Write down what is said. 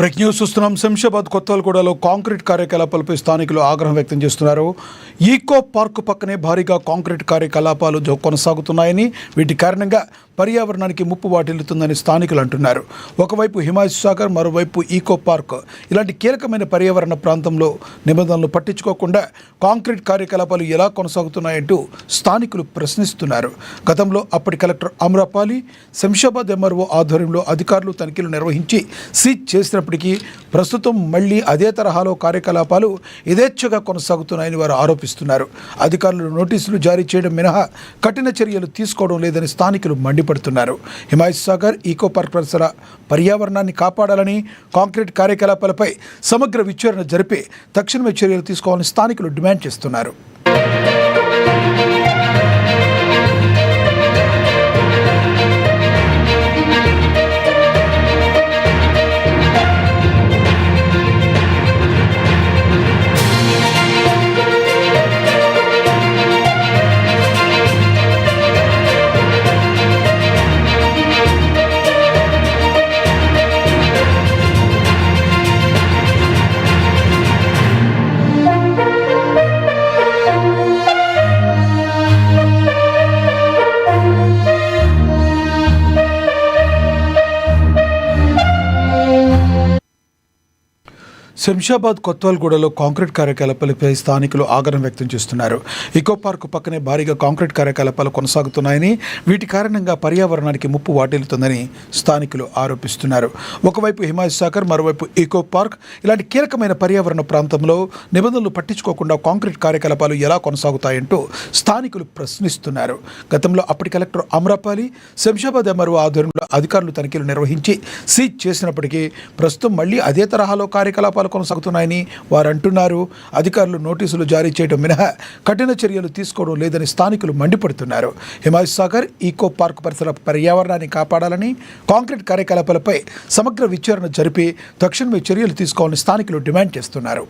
Break news చూస్తున్నాం. Shamshabad కొత్తగూడలో concrete కార్యకలాపాలపై స్థానికులు ఆగ్రహం వ్యక్తం చేస్తున్నారు. ఈకో పార్కు పక్కనే భారీగా కాంక్రీట్ కార్యకలాపాలు కొనసాగుతున్నాయని, వీటి కారణంగా పర్యావరణానికి ముప్పు వాటిల్లుతుందని స్థానికులు అంటున్నారు. ఒకవైపు హిమాయత్ సాగర్, మరోవైపు ఈకో పార్క్ ఇలాంటి కీలకమైన పర్యావరణ ప్రాంతంలో నిబంధనలు పట్టించుకోకుండా కాంక్రీట్ కార్యకలాపాలు ఎలా కొనసాగుతున్నాయంటూ స్థానికులు ప్రశ్నిస్తున్నారు. గతంలో అప్పటి కలెక్టర్ అమ్రపాలి, శంషాబాద్ ఎంఆర్ఓ ఆధ్వర్యంలో అధికారులు తనిఖీలు నిర్వహించి సీజ్ చేసినప్పటికీ ప్రస్తుతం మళ్లీ అదే తరహాలో కార్యకలాపాలు యథేచ్ఛగా కొనసాగుతున్నాయని వారు ఆరోపిస్తున్నారు. అధికారులు నోటీసులు జారీ చేయడం మినహా కఠిన చర్యలు తీసుకోవడం లేదని స్థానికులు మండిపడుతున్నారు. హిమాయత్ సాగర్, ఈకో పార్క్ పరిసర పర్యావరణాన్ని కాపాడాలని, కాంక్రీట్ కార్యకలాపాలపై సమగ్ర విచారణ జరిపి తక్షణమే చర్యలు తీసుకోవాలని స్థానికులు డిమాండ్ చేస్తున్నారు. శంషాబాద్ కొత్తగూడలో కాంక్రీట్ కార్యకలాపాలపై స్థానికులు ఆగ్రహం వ్యక్తం చేస్తున్నారు. ఈకో పార్కు పక్కనే భారీగా కాంక్రీట్ కార్యకలాపాలు కొనసాగుతున్నాయని, వీటి కారణంగా పర్యావరణానికి ముప్పు వాటిల్లుతుందని స్థానికులు ఆరోపిస్తున్నారు. ఒకవైపు హిమాయత్ సాగర్, మరోవైపు ఈకో పార్క్ ఇలాంటి కీలకమైన పర్యావరణ ప్రాంతంలో నిబంధనలు పట్టించుకోకుండా కాంక్రీట్ కార్యకలాపాలు ఎలా కొనసాగుతాయంటూ స్థానికులు ప్రశ్నిస్తున్నారు. గతంలో అప్పటి కలెక్టర్ అమ్రపాలి, శంషాబాద్ ఎంఆర్ఓ ఆధ్వర్యంలో అధికారులు తనిఖీలు నిర్వహించి సీజ్ చేసినప్పటికీ ప్రస్తుతం మళ్లీ అదే తరహాలో కార్యకలాపాలు కొనసాగుతున్నాయని వారు అంటున్నారు. అధికారులు నోటీసులు జారీ చేయడం మినహా కఠిన చర్యలు తీసుకోవడం లేదని స్థానికులు మండిపడుతున్నారు. హిమాయత్ సాగర్, ఈకో పార్క్ పరిసర పర్యావరణాన్ని కాపాడాలని, కాంక్రీట్ కార్యకలాపాలపై సమగ్ర విచారణ జరిపి తక్షణమే చర్యలు తీసుకోవాలని స్థానికులు డిమాండ్ చేస్తున్నారు.